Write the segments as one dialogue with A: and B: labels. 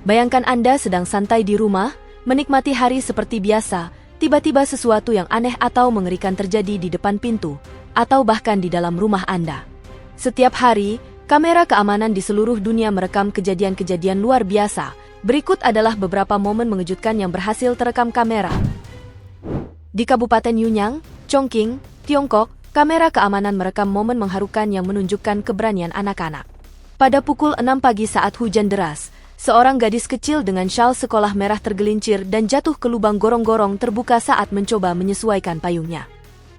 A: Bayangkan Anda sedang santai di rumah, menikmati hari seperti biasa, tiba-tiba sesuatu yang aneh atau mengerikan terjadi di depan pintu, atau bahkan di dalam rumah Anda. Setiap hari, kamera keamanan di seluruh dunia merekam kejadian-kejadian luar biasa. Berikut adalah beberapa momen mengejutkan yang berhasil terekam kamera. Di Kabupaten Yunyang, Chongqing, Tiongkok, kamera keamanan merekam momen mengharukan yang menunjukkan keberanian anak-anak. Pada pukul 6 pagi saat hujan deras, seorang gadis kecil dengan syal sekolah merah tergelincir dan jatuh ke lubang gorong-gorong terbuka saat mencoba menyesuaikan payungnya.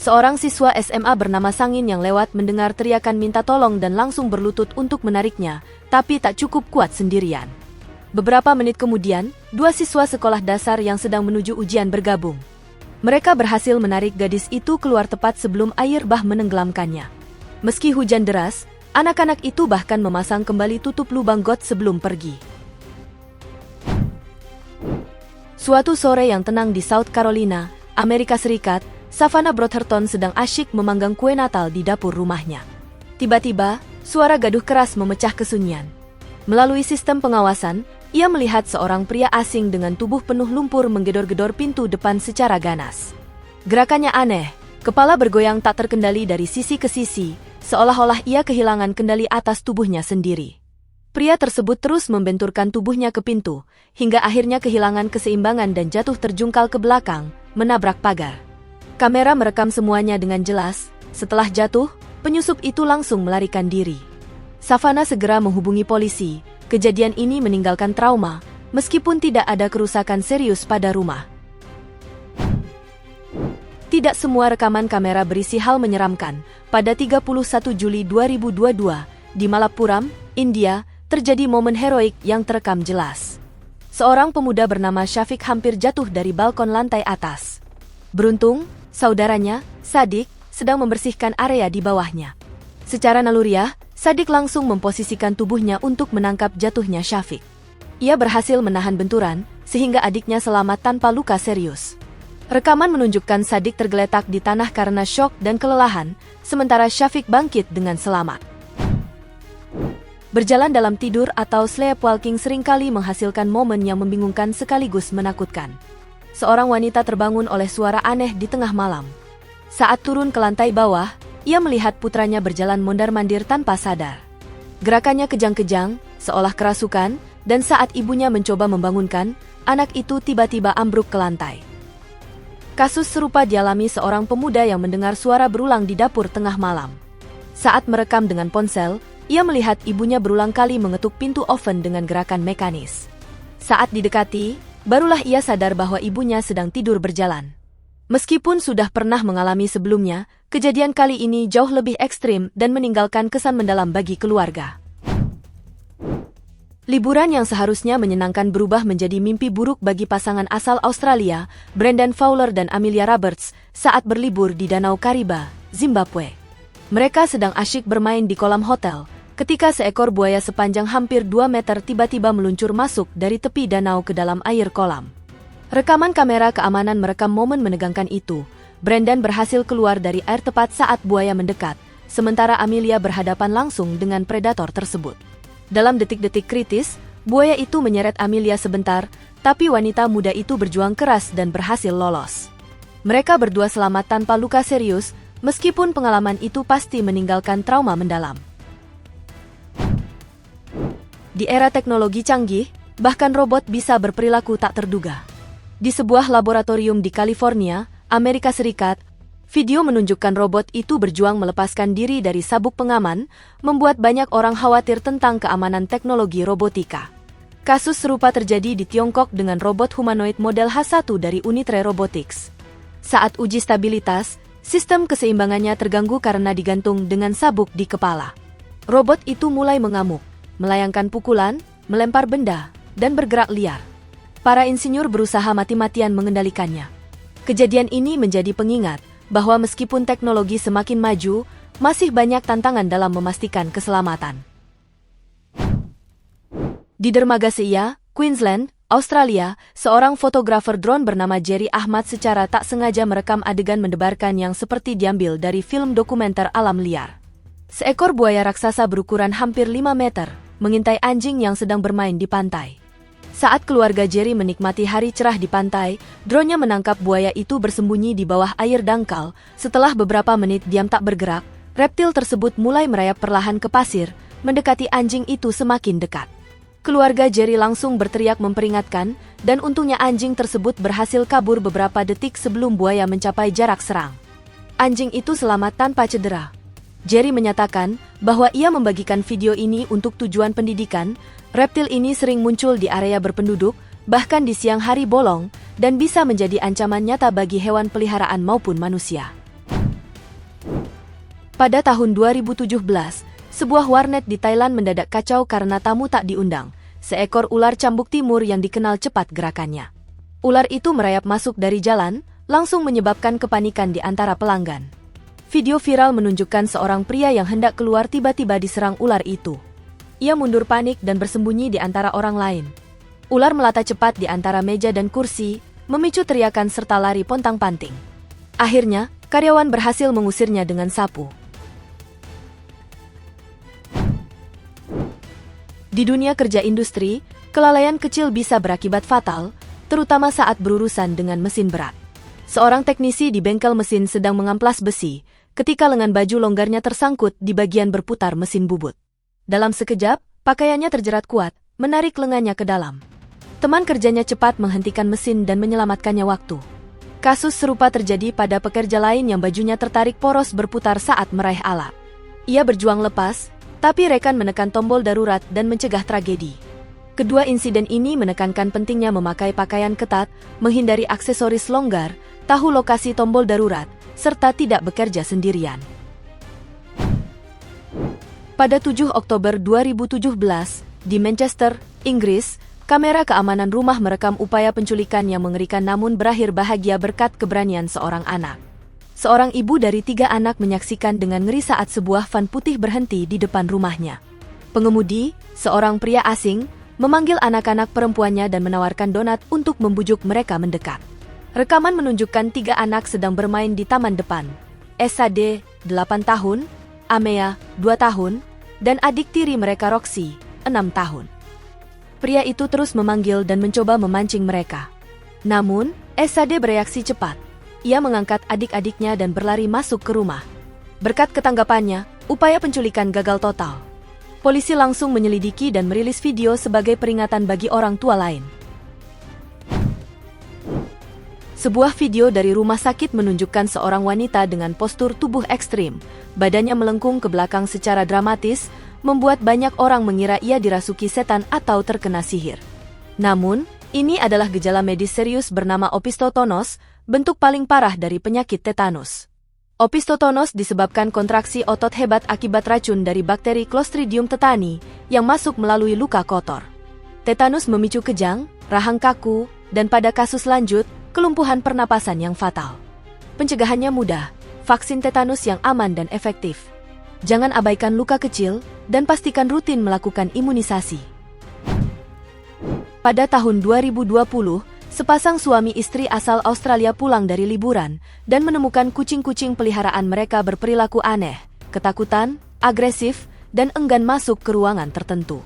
A: Seorang siswa SMA bernama Sangin yang lewat mendengar teriakan minta tolong dan langsung berlutut untuk menariknya, tapi tak cukup kuat sendirian. Beberapa menit kemudian, dua siswa sekolah dasar yang sedang menuju ujian bergabung. Mereka berhasil menarik gadis itu keluar tepat sebelum air bah menenggelamkannya. Meski hujan deras, anak-anak itu bahkan memasang kembali tutup lubang got sebelum pergi. Suatu sore yang tenang di South Carolina, Amerika Serikat, Savannah Brotherton sedang asyik memanggang kue Natal di dapur rumahnya. Tiba-tiba, suara gaduh keras memecah kesunyian. Melalui sistem pengawasan, ia melihat seorang pria asing dengan tubuh penuh lumpur menggedor-gedor pintu depan secara ganas. Gerakannya aneh, kepala bergoyang tak terkendali dari sisi ke sisi, seolah-olah ia kehilangan kendali atas tubuhnya sendiri. Pria tersebut terus membenturkan tubuhnya ke pintu, hingga akhirnya kehilangan keseimbangan dan jatuh terjungkal ke belakang, menabrak pagar. Kamera merekam semuanya dengan jelas. Setelah jatuh, penyusup itu langsung melarikan diri. Savannah segera menghubungi polisi. Kejadian ini meninggalkan trauma, meskipun tidak ada kerusakan serius pada rumah. Tidak semua rekaman kamera berisi hal menyeramkan. Pada 31 Juli 2022, di Malappuram, India, terjadi momen heroik yang terekam jelas. Seorang pemuda bernama Syafiq hampir jatuh dari balkon lantai atas. Beruntung, saudaranya, Sadik, sedang membersihkan area di bawahnya. Secara naluriah, Sadik langsung memposisikan tubuhnya untuk menangkap jatuhnya Syafiq. Ia berhasil menahan benturan, sehingga adiknya selamat tanpa luka serius. Rekaman menunjukkan Sadik tergeletak di tanah karena syok dan kelelahan, sementara Syafiq bangkit dengan selamat. Berjalan dalam tidur atau sleepwalking seringkali menghasilkan momen yang membingungkan sekaligus menakutkan. Seorang wanita terbangun oleh suara aneh di tengah malam. Saat turun ke lantai bawah, ia melihat putranya berjalan mondar-mandir tanpa sadar. Gerakannya kejang-kejang, seolah kerasukan, dan saat ibunya mencoba membangunkan, anak itu tiba-tiba ambruk ke lantai. Kasus serupa dialami seorang pemuda yang mendengar suara berulang di dapur tengah malam. Saat merekam dengan ponsel, ia melihat ibunya berulang kali mengetuk pintu oven dengan gerakan mekanis. Saat didekati, barulah ia sadar bahwa ibunya sedang tidur berjalan. Meskipun sudah pernah mengalami sebelumnya, kejadian kali ini jauh lebih ekstrim dan meninggalkan kesan mendalam bagi keluarga. Liburan yang seharusnya menyenangkan berubah menjadi mimpi buruk bagi pasangan asal Australia, Brendan Fowler dan Amelia Roberts, saat berlibur di Danau Kariba, Zimbabwe. Mereka sedang asyik bermain di kolam hotel, ketika seekor buaya sepanjang hampir 2 meter tiba-tiba meluncur masuk dari tepi danau ke dalam air kolam. Rekaman kamera keamanan merekam momen menegangkan itu. Brendan berhasil keluar dari air tepat saat buaya mendekat, sementara Amelia berhadapan langsung dengan predator tersebut. Dalam detik-detik kritis, buaya itu menyeret Amelia sebentar, tapi wanita muda itu berjuang keras dan berhasil lolos. Mereka berdua selamat tanpa luka serius, meskipun pengalaman itu pasti meninggalkan trauma mendalam. Di era teknologi canggih, bahkan robot bisa berperilaku tak terduga. Di sebuah laboratorium di California, Amerika Serikat, video menunjukkan robot itu berjuang melepaskan diri dari sabuk pengaman, membuat banyak orang khawatir tentang keamanan teknologi robotika. Kasus serupa terjadi di Tiongkok dengan robot humanoid model H1 dari Unitre Robotics. Saat uji stabilitas, sistem keseimbangannya terganggu karena digantung dengan sabuk di kepala. Robot itu mulai mengamuk, melayangkan pukulan, melempar benda, dan bergerak liar. Para insinyur berusaha mati-matian mengendalikannya. Kejadian ini menjadi pengingat bahwa meskipun teknologi semakin maju, masih banyak tantangan dalam memastikan keselamatan. Di dermaga Seia, Queensland, Australia, seorang fotografer drone bernama Jerry Ahmad secara tak sengaja merekam adegan mendebarkan yang seperti diambil dari film dokumenter alam liar. Seekor buaya raksasa berukuran hampir 5 meter, mengintai anjing yang sedang bermain di pantai. Saat keluarga Jerry menikmati hari cerah di pantai, drone-nya menangkap buaya itu bersembunyi di bawah air dangkal. Setelah beberapa menit diam tak bergerak, reptil tersebut mulai merayap perlahan ke pasir, mendekati anjing itu semakin dekat. Keluarga Jerry langsung berteriak memperingatkan, dan untungnya anjing tersebut berhasil kabur beberapa detik sebelum buaya mencapai jarak serang. Anjing itu selamat tanpa cedera. Jerry menyatakan bahwa ia membagikan video ini untuk tujuan pendidikan. Reptil ini sering muncul di area berpenduduk, bahkan di siang hari bolong, dan bisa menjadi ancaman nyata bagi hewan peliharaan maupun manusia. Pada tahun 2017, sebuah warnet di Thailand mendadak kacau karena tamu tak diundang. Seekor ular cambuk timur yang dikenal cepat gerakannya. Ular itu merayap masuk dari jalan, langsung menyebabkan kepanikan di antara pelanggan. Video viral menunjukkan seorang pria yang hendak keluar tiba-tiba diserang ular itu. Ia mundur panik dan bersembunyi di antara orang lain. Ular melata cepat di antara meja dan kursi, memicu teriakan serta lari pontang-panting. Akhirnya, karyawan berhasil mengusirnya dengan sapu. Di dunia kerja industri, kelalaian kecil bisa berakibat fatal, terutama saat berurusan dengan mesin berat. Seorang teknisi di bengkel mesin sedang mengamplas besi, ketika lengan baju longgarnya tersangkut di bagian berputar mesin bubut. Dalam sekejap, pakaiannya terjerat kuat, menarik lengannya ke dalam. Teman kerjanya cepat menghentikan mesin dan menyelamatkannya waktu. Kasus serupa terjadi pada pekerja lain yang bajunya tertarik poros berputar saat meraih alat. Ia berjuang lepas, tapi rekan menekan tombol darurat dan mencegah tragedi. Kedua insiden ini menekankan pentingnya memakai pakaian ketat, menghindari aksesoris longgar, tahu lokasi tombol darurat, serta tidak bekerja sendirian. Pada 7 Oktober 2017, di Manchester, Inggris, kamera keamanan rumah merekam upaya penculikan yang mengerikan namun berakhir bahagia berkat keberanian seorang anak. Seorang ibu dari 3 anak menyaksikan dengan ngeri saat sebuah van putih berhenti di depan rumahnya. Pengemudi, seorang pria asing, memanggil anak-anak perempuannya dan menawarkan donat untuk membujuk mereka mendekat. Rekaman menunjukkan 3 anak sedang bermain di taman depan. SAD, 8 tahun, Amea, 2 tahun, dan adik tiri mereka Roxy, 6 tahun. Pria itu terus memanggil dan mencoba memancing mereka. Namun, SAD bereaksi cepat. Ia mengangkat adik-adiknya dan berlari masuk ke rumah. Berkat ketanggapannya, upaya penculikan gagal total. Polisi langsung menyelidiki dan merilis video sebagai peringatan bagi orang tua lain. Sebuah video dari rumah sakit menunjukkan seorang wanita dengan postur tubuh ekstrim. Badannya melengkung ke belakang secara dramatis, membuat banyak orang mengira ia dirasuki setan atau terkena sihir. Namun, ini adalah gejala medis serius bernama opistotonos, bentuk paling parah dari penyakit tetanus. Opistotonos disebabkan kontraksi otot hebat akibat racun dari bakteri Clostridium tetani yang masuk melalui luka kotor. Tetanus memicu kejang, rahang kaku, dan pada kasus lanjut, kelumpuhan pernapasan yang fatal. Pencegahannya mudah, vaksin tetanus yang aman dan efektif. Jangan abaikan luka kecil, dan pastikan rutin melakukan imunisasi. Pada tahun 2020, sepasang suami istri asal Australia pulang dari liburan dan menemukan kucing-kucing peliharaan mereka berperilaku aneh, ketakutan, agresif, dan enggan masuk ke ruangan tertentu.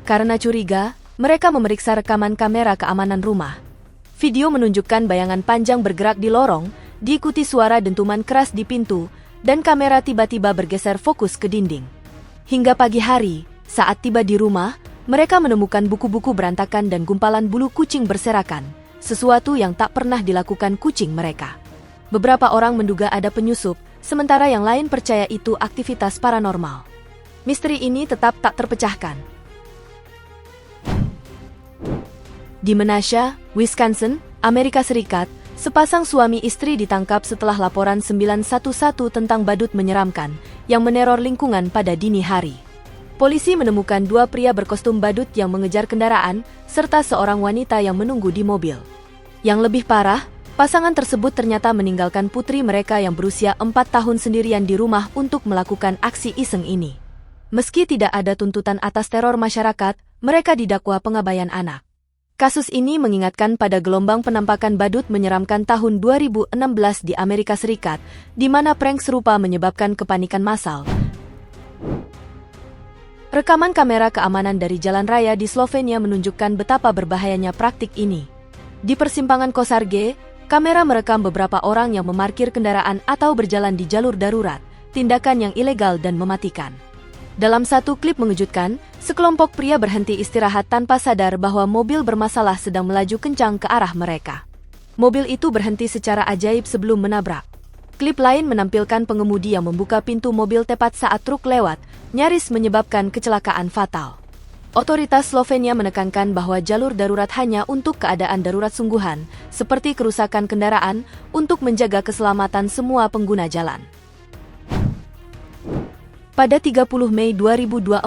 A: Karena curiga, mereka memeriksa rekaman kamera keamanan rumah. Video menunjukkan bayangan panjang bergerak di lorong, diikuti suara dentuman keras di pintu, dan kamera tiba-tiba bergeser fokus ke dinding. Hingga pagi hari, saat tiba di rumah, mereka menemukan buku-buku berantakan dan gumpalan bulu kucing berserakan, sesuatu yang tak pernah dilakukan kucing mereka. Beberapa orang menduga ada penyusup, sementara yang lain percaya itu aktivitas paranormal. Misteri ini tetap tak terpecahkan. Di Menasha, Wisconsin, Amerika Serikat, sepasang suami istri ditangkap setelah laporan 911 tentang badut menyeramkan yang meneror lingkungan pada dini hari. Polisi menemukan 2 pria berkostum badut yang mengejar kendaraan, serta seorang wanita yang menunggu di mobil. Yang lebih parah, pasangan tersebut ternyata meninggalkan putri mereka yang berusia 4 tahun sendirian di rumah untuk melakukan aksi iseng ini. Meski tidak ada tuntutan atas teror masyarakat, mereka didakwa pengabaian anak. Kasus ini mengingatkan pada gelombang penampakan badut menyeramkan tahun 2016 di Amerika Serikat, di mana prank serupa menyebabkan kepanikan massal. Rekaman kamera keamanan dari jalan raya di Slovenia menunjukkan betapa berbahayanya praktik ini. Di persimpangan Kosarge, kamera merekam beberapa orang yang memarkir kendaraan atau berjalan di jalur darurat, tindakan yang ilegal dan mematikan. Dalam satu klip mengejutkan, sekelompok pria berhenti istirahat tanpa sadar bahwa mobil bermasalah sedang melaju kencang ke arah mereka. Mobil itu berhenti secara ajaib sebelum menabrak. Klip lain menampilkan pengemudi yang membuka pintu mobil tepat saat truk lewat, nyaris menyebabkan kecelakaan fatal. Otoritas Slovenia menekankan bahwa jalur darurat hanya untuk keadaan darurat sungguhan, seperti kerusakan kendaraan, untuk menjaga keselamatan semua pengguna jalan. Pada 30 Mei 2024,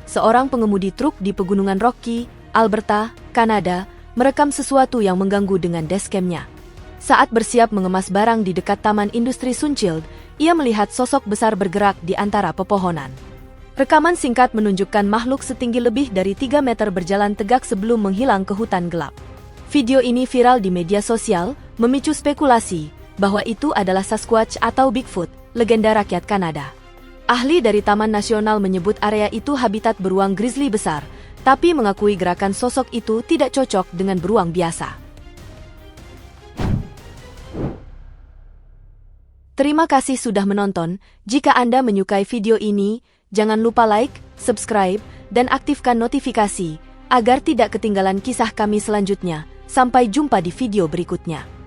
A: seorang pengemudi truk di Pegunungan Rocky, Alberta, Kanada, merekam sesuatu yang mengganggu dengan dashcam-nya. Saat bersiap mengemas barang di dekat Taman Industri Sunchild, ia melihat sosok besar bergerak di antara pepohonan. Rekaman singkat menunjukkan makhluk setinggi lebih dari 3 meter berjalan tegak sebelum menghilang ke hutan gelap. Video ini viral di media sosial, memicu spekulasi bahwa itu adalah Sasquatch atau Bigfoot, legenda rakyat Kanada. Ahli dari Taman Nasional menyebut area itu habitat beruang grizzly besar, tapi mengakui gerakan sosok itu tidak cocok dengan beruang biasa. Terima kasih sudah menonton. Jika Anda menyukai video ini, jangan lupa like, subscribe, dan aktifkan notifikasi agar tidak ketinggalan kisah kami selanjutnya. Sampai jumpa di video berikutnya.